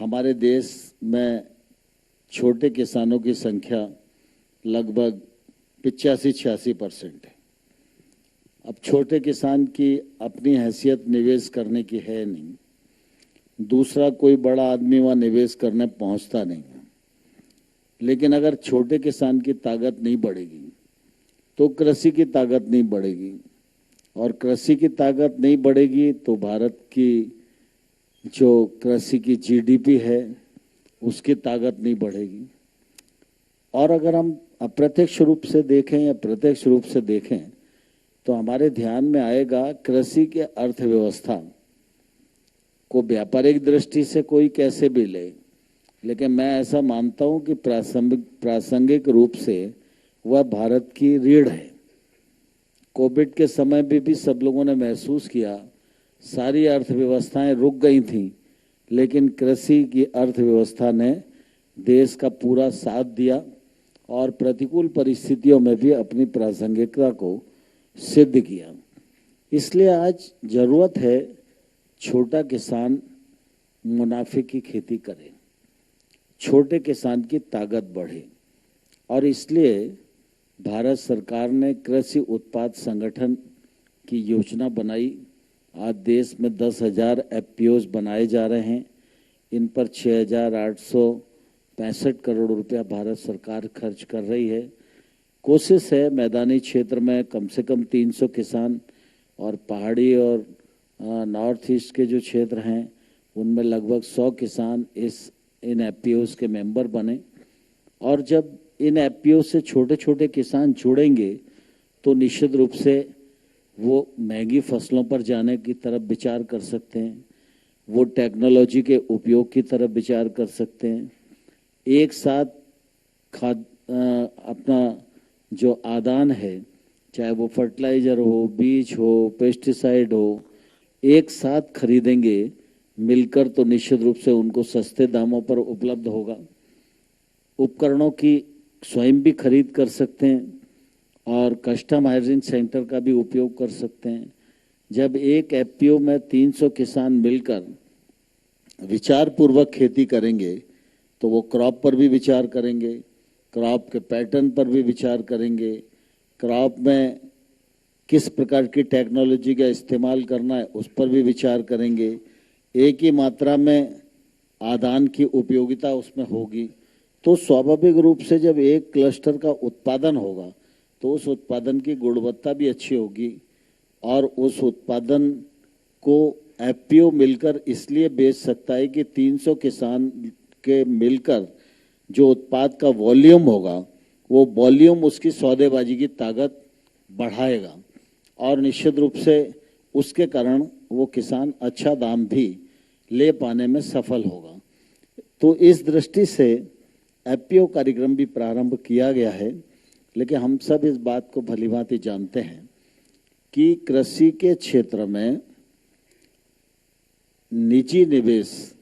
हमारे देश में छोटे किसानों की संख्या लगभग 85-86% है। अब छोटे किसान की अपनी हैसियत निवेश करने की है नहीं, दूसरा कोई बड़ा आदमी वहाँ निवेश करने पहुँचता नहीं है। लेकिन अगर छोटे किसान की ताकत नहीं बढ़ेगी तो कृषि की ताकत नहीं बढ़ेगी, और कृषि की ताकत नहीं बढ़ेगी तो भारत की जो कृषि की जीडीपी है उसकी ताकत नहीं बढ़ेगी। और अगर हम अप्रत्यक्ष रूप से देखें या प्रत्यक्ष रूप से देखें तो हमारे ध्यान में आएगा कृषि के अर्थव्यवस्था को व्यापारिक दृष्टि से कोई कैसे भी ले, लेकिन मैं ऐसा मानता हूं कि प्रासंगिक रूप से वह भारत की रीढ़ है। कोविड के समय भी सब लोगों ने महसूस किया, सारी अर्थव्यवस्थाएं रुक गई थीं, लेकिन कृषि की अर्थव्यवस्था ने देश का पूरा साथ दिया और प्रतिकूल परिस्थितियों में भी अपनी प्रासंगिकता को सिद्ध किया। इसलिए आज जरूरत है छोटा किसान मुनाफे की खेती करे, छोटे किसान की ताकत बढ़े, और इसलिए भारत सरकार ने कृषि उत्पाद संगठन की योजना बनाई। आज देश में 10,000 एफपीओज बनाए जा रहे हैं। इन पर 6,865 करोड़ रुपया भारत सरकार खर्च कर रही है। कोशिश है मैदानी क्षेत्र में कम से कम 300 किसान, और पहाड़ी और नॉर्थ ईस्ट के जो क्षेत्र हैं उनमें लगभग 100 किसान इन एफपीओज के मेंबर बने। और जब इन एफपीओ से छोटे छोटे किसान जुड़ेंगे तो निश्चित रूप से वो महंगी फसलों पर जाने की तरफ विचार कर सकते हैं, वो टेक्नोलॉजी के उपयोग की तरफ विचार कर सकते हैं। एक साथ अपना जो आदान है, चाहे वो फर्टिलाइजर हो, बीज हो, पेस्टिसाइड हो, एक साथ खरीदेंगे मिलकर तो निश्चित रूप से उनको सस्ते दामों पर उपलब्ध होगा। उपकरणों की स्वयं भी खरीद कर सकते हैं और कस्टमाइजिंग सेंटर का भी उपयोग कर सकते हैं। जब एक एफपीओ में 300 किसान मिलकर विचार पूर्वक खेती करेंगे तो वो क्रॉप पर भी विचार करेंगे, क्रॉप के पैटर्न पर भी विचार करेंगे, क्रॉप में किस प्रकार की टेक्नोलॉजी का इस्तेमाल करना है उस पर भी विचार करेंगे। एक ही मात्रा में आदान की उपयोगिता उसमें होगी, तो स्वाभाविक रूप से जब एक क्लस्टर का उत्पादन होगा तो उस उत्पादन की गुणवत्ता भी अच्छी होगी, और उस उत्पादन को एफपीओ मिलकर इसलिए बेच सकता है कि 300 किसान के मिलकर जो उत्पाद का वॉल्यूम होगा वो वॉल्यूम उसकी सौदेबाजी की ताकत बढ़ाएगा, और निश्चित रूप से उसके कारण वो किसान अच्छा दाम भी ले पाने में सफल होगा। तो इस दृष्टि से एफपीओ कार्यक्रम भी प्रारंभ किया गया है। लेकिन हम सब इस बात को भलीभांति जानते हैं कि कृषि के क्षेत्र में निजी निवेश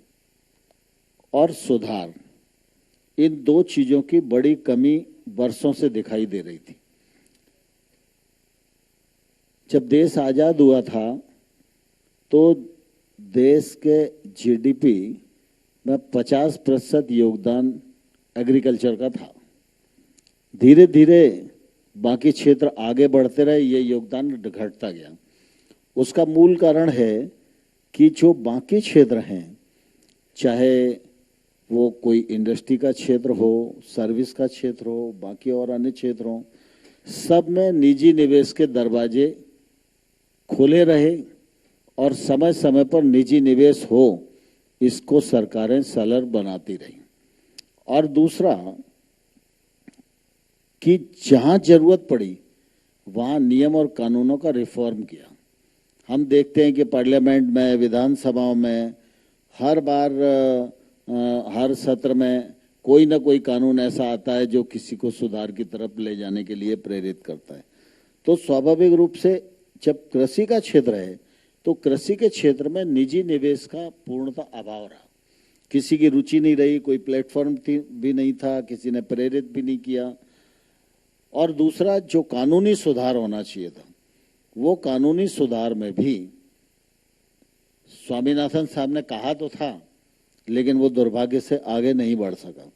और सुधार, इन दो चीजों की बड़ी कमी वर्षों से दिखाई दे रही थी। जब देश आजाद हुआ था तो देश के जीडीपी में 50% योगदान एग्रीकल्चर का था। धीरे धीरे बाकी क्षेत्र आगे बढ़ते रहे, ये योगदान घटता गया। उसका मूल कारण है कि जो बाकी क्षेत्र हैं, चाहे वो कोई इंडस्ट्री का क्षेत्र हो, सर्विस का क्षेत्र हो, बाकी और अन्य क्षेत्र हो, सब में निजी निवेश के दरवाजे खुले रहे और समय समय पर निजी निवेश हो, इसको सरकारें सलर बनाती रही। और दूसरा कि जहां जरूरत पड़ी वहां नियम और कानूनों का रिफॉर्म किया। हम देखते हैं कि पार्लियामेंट में, विधानसभाओं में हर बार हर सत्र में कोई ना कोई कानून ऐसा आता है जो किसी को सुधार की तरफ ले जाने के लिए प्रेरित करता है। तो स्वाभाविक रूप से जब कृषि का क्षेत्र है तो कृषि के क्षेत्र में निजी निवेश का पूर्णतः अभाव रहा। किसी की रुचि नहीं रही, कोई प्लेटफॉर्म भी नहीं था, किसी ने प्रेरित भी नहीं किया। और दूसरा, जो कानूनी सुधार होना चाहिए था वो कानूनी सुधार में भी स्वामीनाथन साहब ने कहा तो था, लेकिन वो दुर्भाग्य से आगे नहीं बढ़ सका।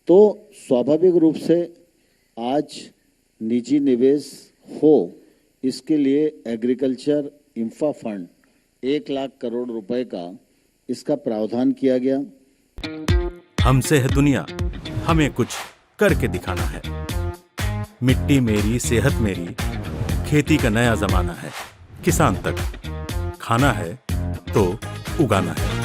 तो स्वाभाविक रूप से आज निजी निवेश हो, इसके लिए agriculture infra fund 1 lakh crore रुपए का इसका प्रावधान किया गया। हमसे है दुनिया, हमें कुछ करके दिखाना है। मिट्टी मेरी, सेहत मेरी, खेती का नया जमाना है। किसान तक खाना है तो उगाना है।